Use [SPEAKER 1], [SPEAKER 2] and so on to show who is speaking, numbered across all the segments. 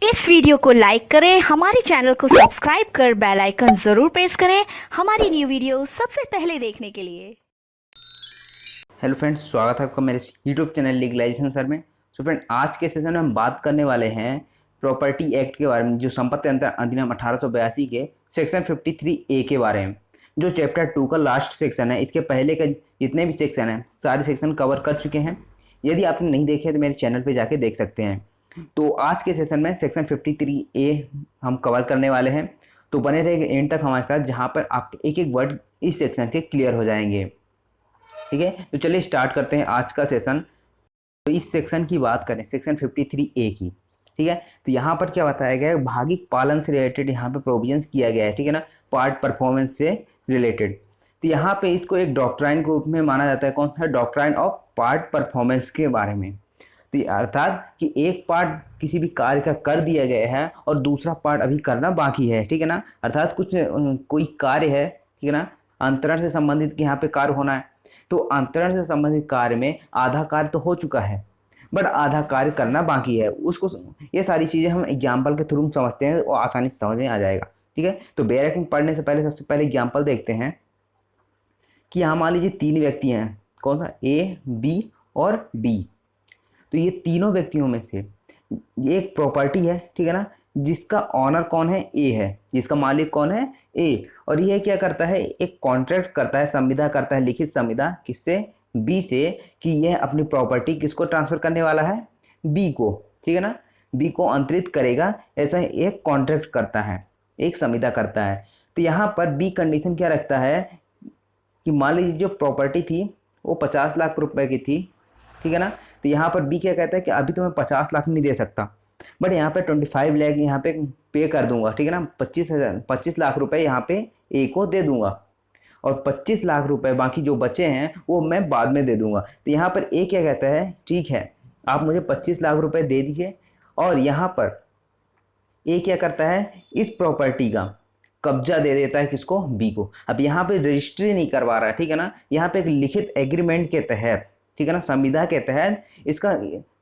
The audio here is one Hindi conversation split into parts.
[SPEAKER 1] इस वीडियो को लाइक करें, हमारे चैनल को सब्सक्राइब कर बेल आइकन जरूर प्रेस करें हमारी न्यू वीडियो सबसे पहले देखने के लिए।
[SPEAKER 2] हेलो फ्रेंड्स, स्वागत है आपका मेरे यूट्यूब चैनल लीगलाइजेशन सर में। फ्रेंड, आज के सेशन में हम बात करने वाले हैं प्रॉपर्टी एक्ट के बारे में, जो संपत्ति अधिनियम 1882 के सेक्शन 53A के बारे में, जो चैप्टर 2 का लास्ट सेक्शन है। इसके पहले के जितने भी सेक्शन हैं सारे सेक्शन कवर कर चुके हैं। यदि आपने नहीं देखे तो मेरे चैनल पर जाके देख सकते हैं। तो आज के सेशन में सेक्शन 53A हम कवर करने वाले हैं, तो बने रहेंगे एंड तक हमारे साथ, जहाँ पर आपके एक एक वर्ड इस सेक्शन के क्लियर हो जाएंगे। ठीक है, तो चलिए स्टार्ट करते हैं आज का सेशन। तो इस सेक्शन की बात करें, सेक्शन 53A की। ठीक है, तो यहाँ पर क्या बताया गया है, भागिक पालन से रिलेटेड यहाँ पे प्रोविजंस किया गया है। ठीक है ना, पार्ट परफॉर्मेंस से रिलेटेड। तो यहाँ पे इसको एक डॉक्ट्राइन के रूप में माना जाता है। कौन सा? डॉक्ट्राइन ऑफ पार्ट परफॉर्मेंस के बारे में। तो अर्थात कि एक पार्ट किसी भी कार्य का कर दिया गया है और दूसरा पार्ट अभी करना बाकी है। ठीक है ना, अर्थात कुछ कोई कार्य है, ठीक है ना, अंतरण से संबंधित कि यहाँ पे कार्य होना है, तो अंतरण से संबंधित कार्य में आधा कार्य तो हो चुका है, बट आधा कार्य करना बाकी है उसको। ये सारी चीज़ें हम एग्जाम्पल के थ्रू समझते हैं, वो आसानी से समझ में आ जाएगा। ठीक है, तो बेरेक में पढ़ने से पहले सबसे पहले एग्जाम्पल देखते हैं कि यहाँ मान लीजिए तीन व्यक्ति हैं। कौन सा? ए, बी और डी। तो ये तीनों व्यक्तियों में से ये एक प्रॉपर्टी है, ठीक है ना, जिसका ऑनर कौन है? ए है। जिसका मालिक कौन है? ए। और यह क्या करता है? एक कॉन्ट्रैक्ट करता है, संविदा करता है, लिखित संविदा। किससे? बी से, कि यह अपनी प्रॉपर्टी किसको ट्रांसफर करने वाला है? बी को। ठीक है ना, बी को अंतरित करेगा, ऐसा एक कॉन्ट्रैक्ट करता है, एक संविदा करता है। तो यहाँ पर बी कंडीशन क्या रखता है कि मान लीजिए जो प्रॉपर्टी थी वो 50 लाख रुपए की थी। ठीक है ना, तो यहाँ पर बी क्या कहता है कि अभी तो मैं 50 लाख नहीं दे सकता, बट यहाँ पे 25 लाख यहाँ पे पे कर दूंगा। ठीक है ना, 25 लाख रुपए यहाँ पे ए को दे दूंगा, और 25 लाख रुपए बाकी जो बचे हैं वो मैं बाद में दे दूंगा। तो यहाँ पर ए क्या कहता है? ठीक है, आप मुझे 25 लाख रुपए दे दीजिए। और यहाँ पर ए क्या करता है? इस प्रॉपर्टी का कब्जा दे देता है किसको? बी को। अब यहाँ पे रजिस्ट्री नहीं करवा रहा है, ठीक है ना, यहाँ पे एक लिखित एग्रीमेंट के तहत, ठीक है ना, संविदा के तहत इसका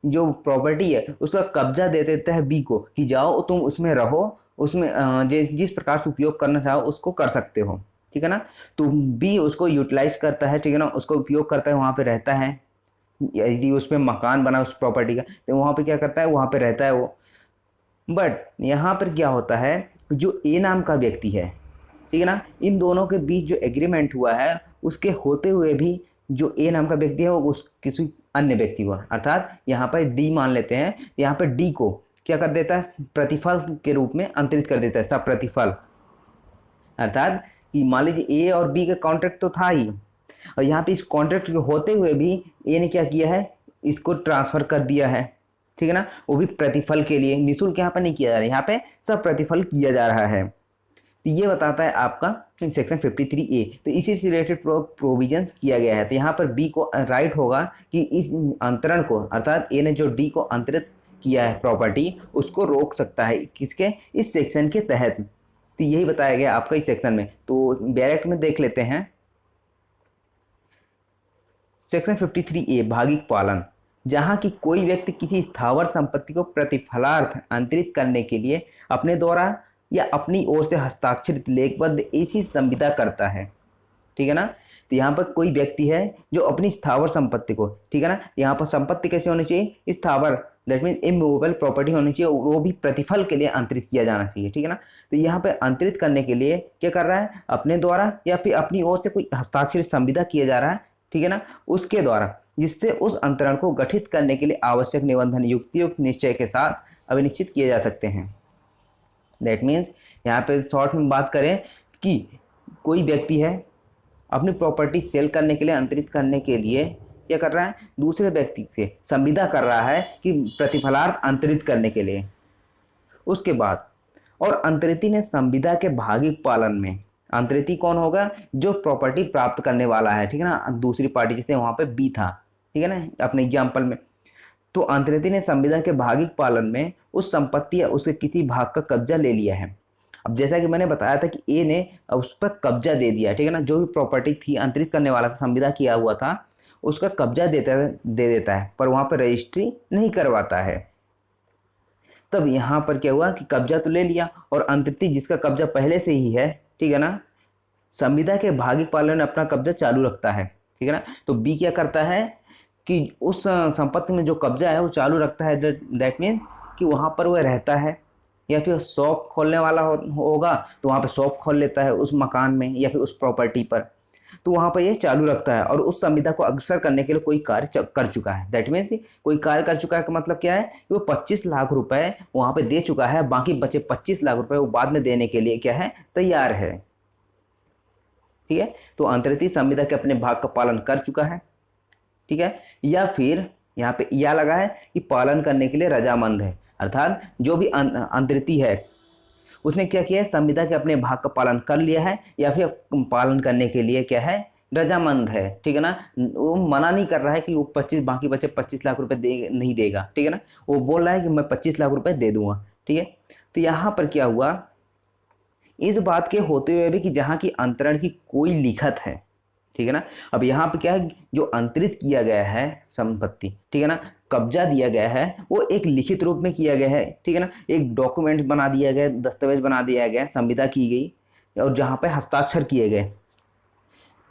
[SPEAKER 2] जो प्रॉपर्टी है उसका कब्जा दे देता है बी को, कि जाओ तुम उसमें रहो, उसमें जिस प्रकार से उपयोग करना चाहो उसको कर सकते हो। ठीक है ना, तो बी उसको यूटिलाइज करता है, ठीक है ना, उसको उपयोग करता है, वहाँ पे रहता है। यदि उसमें मकान बना उस प्रॉपर्टी का, तो वहाँ पे क्या करता है? वहाँ पे रहता है वो। बट यहाँ पर क्या होता है, जो ए नाम का व्यक्ति है, ठीक है ना, इन दोनों के बीच जो एग्रीमेंट हुआ है उसके होते हुए भी जो ए नाम का व्यक्ति है वो उस किसी अन्य व्यक्ति को, अर्थात यहाँ पर डी मान लेते हैं, यहाँ पर डी को क्या कर देता है? प्रतिफल के रूप में अंतरित कर देता है, सब प्रतिफल। अर्थात कि मान लीजिए ए और बी का कॉन्ट्रैक्ट तो था ही, और यहाँ पे इस कॉन्ट्रैक्ट के होते हुए भी ए ने क्या किया है? इसको ट्रांसफर कर दिया है। ठीक है ना, वो भी प्रतिफल के लिए, निःशुल्क यहाँ पर नहीं किया जा रहा है, यहाँ पे सब प्रतिफल किया जा रहा है। तो ये बताता है आपका सेक्शन 53A। तो इसी से रिलेटेड प्रोविजंस किया गया है। तो यहाँ पर बी को राइट होगा कि इस अंतरण को, अर्थात ए ने जो डी को अंतरित किया है प्रॉपर्टी, उसको रोक सकता है किसके? इस सेक्शन के तहत। तो यही बताया गया आपका इस सेक्शन में। तो डायरेक्ट में देख लेते हैं सेक्शन 53A, भागिक पालन। जहाँ की कोई व्यक्ति किसी स्थावर संपत्ति को प्रतिफलार्थ अंतरित करने के लिए अपने द्वारा या अपनी ओर से हस्ताक्षरित लेखबद्ध ऐसी संविदा करता है। ठीक है ना, तो यहाँ पर कोई व्यक्ति है जो अपनी स्थावर संपत्ति को, ठीक है ना, यहाँ पर संपत्ति कैसे होनी चाहिए? स्थावर, दैट मीन इमूवेबल प्रॉपर्टी होनी चाहिए, वो भी प्रतिफल के लिए अंतरित किया जाना चाहिए। ठीक है ना, तो यहाँ पर अंतरित करने के लिए क्या कर रहा है? अपने द्वारा या फिर अपनी ओर से कोई हस्ताक्षरित संविदा किया जा रहा है, ठीक है ना, उसके द्वारा, जिससे उस अंतरण को गठित करने के लिए आवश्यक निबंधन युक्तियुक्त निश्चय के साथ अभिनिश्चित किए जा सकते हैं। दैट मीन्स यहाँ पे शॉर्ट में बात करें कि कोई व्यक्ति है अपनी प्रॉपर्टी सेल करने के लिए, अंतरित करने के लिए क्या कर रहा है? दूसरे व्यक्ति से संविदा कर रहा है कि प्रतिफलार्थ अंतरित करने के लिए। उसके बाद, और अंतरिती ने संविदा के भागिक पालन में, अंतरिती कौन होगा? जो प्रॉपर्टी प्राप्त करने वाला है, ठीक है ना, दूसरी पार्टी, जैसे वहाँ पे बी था, ठीक है ना, अपने एग्जाम्पल में। तो अंतरिती ने संविदा के भागिक पालन में उस संपत्ति या उसके किसी भाग का कब्जा ले लिया है। अब जैसा कि मैंने बताया था कि ए ने उस पर कब्जा दे दिया, ठीक है ना, जो भी प्रॉपर्टी थी अंतरित करने वाला था, संविदा किया हुआ था, उसका कब्जा दे देता है, पर वहाँ पर रजिस्ट्री नहीं करवाता है। तब यहाँ पर क्या हुआ कि कब्जा तो ले लिया, और अंतरित जिसका कब्जा पहले से ही है, ठीक है ना, संविदा के भागिक पालन अपना कब्जा चालू रखता है, ठीक है ना। तो बी क्या करता है कि उस संपत्ति में जो कब्जा है वो चालू रखता है, दैट मीन्स कि वहाँ पर वह रहता है, या फिर शॉप खोलने वाला होगा तो वहाँ पे शॉप खोल लेता है उस मकान में या फिर उस प्रॉपर्टी पर, तो वहाँ पर ये चालू रखता है। और उस संविदा को अग्रसर करने के लिए कोई कार्य कर चुका है, दैट मीन्स कोई कार्य कर चुका है का मतलब क्या है कि वो 25 लाख रुपए वहाँ पे दे चुका है, बाकी बचे 25 लाख रुपए वो बाद में देने के लिए क्या है, तैयार है, ठीक है। तो अंतरित संविदा के अपने भाग का पालन कर चुका है, ठीक है। या फिर यहाँ पे या लगा है कि पालन करने के लिए रजामंद है, अर्थात जो भी अंतरित है उसने क्या किया है, संविदा के अपने भाग का पालन कर लिया है या फिर पालन करने के लिए क्या है, रजामंद है, ठीक है ना। वो मना नहीं कर रहा है कि वो 25 बाकी बचे 25 लाख रुपए नहीं देगा, ठीक है ना, वो बोल रहा है कि मैं 25 लाख रुपए दे दूंगा, ठीक है। तो यहाँ पर क्या हुआ, इस बात के होते हुए भी कि जहाँ की अंतरण की कोई लिखत है, ठीक है ना। अब यहाँ पे क्या है, जो अंतरित किया गया है संपत्ति, ठीक है ना, कब्जा दिया गया है, वो एक लिखित रूप में किया गया है, ठीक है ना, एक डॉक्यूमेंट बना दिया गया, दस्तावेज बना दिया गया, संविदा की गई और जहाँ पे हस्ताक्षर किए गए,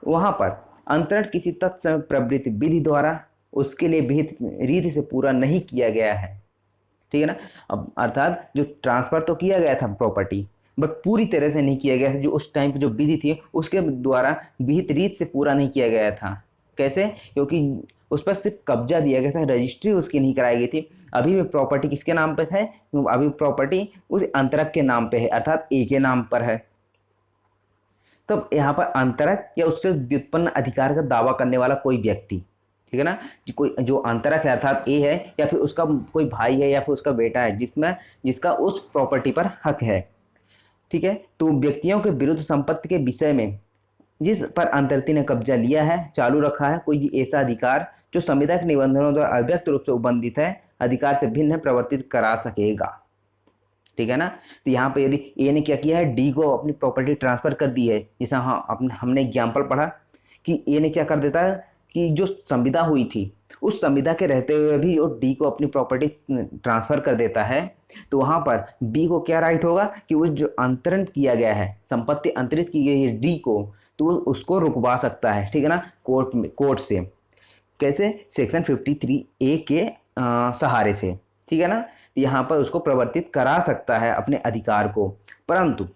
[SPEAKER 2] वहाँ पर अंतरण किसी तत्सम प्रवृत्ति विधि द्वारा उसके लिए विहित रीति से पूरा नहीं किया गया है, ठीक है ना। अब अर्थात जो ट्रांसफर तो किया गया था प्रॉपर्टी, बट पूरी तरह से नहीं किया गया था, जो उस टाइम पे जो विधि थी उसके द्वारा विहित रीत से पूरा नहीं किया गया था। कैसे, क्योंकि उस पर सिर्फ कब्जा दिया गया था, रजिस्ट्री उसकी नहीं कराई गई थी। अभी भी प्रॉपर्टी किसके नाम पे है, अभी प्रॉपर्टी उस अंतरक के नाम पे है, अर्थात ए के नाम पर है। तब यहाँ पर अंतरक या उससे व्युत्पन्न अधिकार का दावा करने वाला कोई व्यक्ति, ठीक है ना, कोई जो अंतरक है अर्थात ए है या फिर उसका कोई भाई है या फिर उसका बेटा है जिसका उस प्रॉपर्टी पर हक है, ठीक है। तो व्यक्तियों के विरुद्ध संपत्ति के विषय में जिस पर अंतरित ने कब्जा लिया है, चालू रखा है, कोई ऐसा अधिकार जो संविदा के निबंधनों द्वारा अव्यक्त रूप से उबंधित है, अधिकार से भिन्न प्रवर्तित करा सकेगा, ठीक है ना। तो यहाँ पे यदि ए ने क्या किया है, डी को अपनी प्रॉपर्टी ट्रांसफर कर दी है, जैसा हमने एग्जाम्पल पढ़ा कि ए ने क्या कर देता है कि जो संविदा हुई थी उस संविदा के रहते हुए भी वो डी को अपनी प्रॉपर्टी ट्रांसफर कर देता है, तो वहाँ पर बी को क्या राइट होगा कि वो जो अंतरण किया गया है, संपत्ति अंतरित की गई है डी को, तो उसको रुकवा सकता है, ठीक है ना, कोर्ट से। कैसे, सेक्शन 53A के सहारे से, ठीक है ना। यहाँ पर उसको प्रवर्तित करा सकता है अपने अधिकार को। परंतु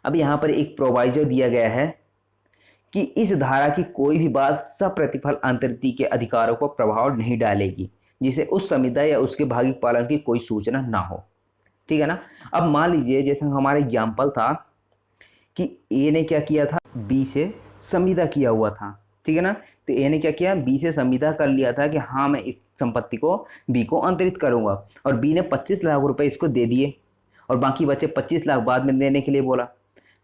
[SPEAKER 2] अब यहाँ पर एक प्रोवाइजो दिया गया है कि इस धारा की कोई भी बात सप्रतिफल अंतरित के अधिकारों को प्रभाव नहीं डालेगी जिसे उस संविदा या उसके भागिक पालन की कोई सूचना ना हो, ठीक है ना। अब मान लीजिए जैसे हमारा एग्जाम्पल था कि ए ने क्या किया था, बी से संविदा किया हुआ था, ठीक है ना। तो ए ने क्या किया, बी से संविदा कर लिया था कि हाँ मैं इस संपत्ति को बी को अंतरित करूंगा, और बी ने 25 लाख रुपए इसको दे दिए और बाकी बचे 25 लाख बाद में देने के लिए बोला।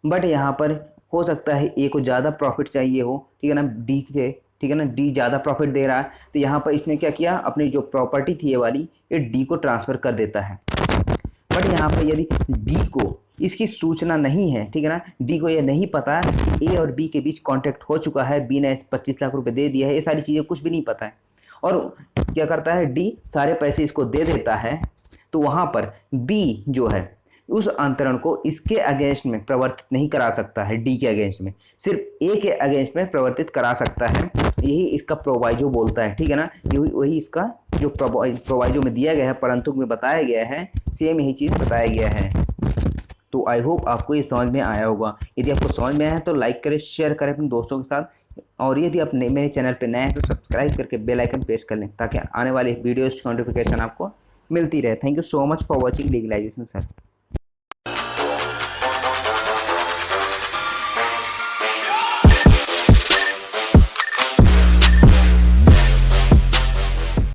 [SPEAKER 2] बट यहाँ पर हो सकता है ए को ज़्यादा प्रॉफिट चाहिए हो, ठीक है ना, डी से, ठीक है ना, डी ज़्यादा प्रॉफिट दे रहा है, तो यहाँ पर इसने क्या किया, अपनी जो प्रॉपर्टी थी ये वाली, ये डी को ट्रांसफ़र कर देता है। बट यहाँ पर यदि डी को इसकी सूचना नहीं है, ठीक है ना, डी को ये नहीं पता कि ए और बी के बीच कॉन्टैक्ट हो चुका है, बी ने 25 लाख रुपए दे दिया है, ये सारी चीज़ें कुछ भी नहीं पता है, और क्या करता है डी सारे पैसे इसको दे देता है, तो वहाँ पर बी जो है उस अंतरण को इसके अगेंस्ट में प्रवर्तित नहीं करा सकता है, डी के अगेंस्ट में, सिर्फ ए के अगेंस्ट में प्रवर्तित करा सकता है। यही इसका प्रोवाइजो बोलता है, ठीक है ना, वही इसका जो प्रोवाइजो में दिया गया है, परंतु में बताया गया है, सेम यही चीज़ बताया गया है। तो आई होप आपको ये समझ में आया होगा। यदि आपको समझ में आया है तो लाइक करें, शेयर करें अपने दोस्तों के साथ, और यदि आप मेरे चैनल पर नए हैं तो सब्सक्राइब करके बेल आइकन प्रेस कर लें ताकि आने वाले वीडियोज़ की नोटिफिकेशन आपको मिलती रहे। Thank you so much for watching legalisation sir.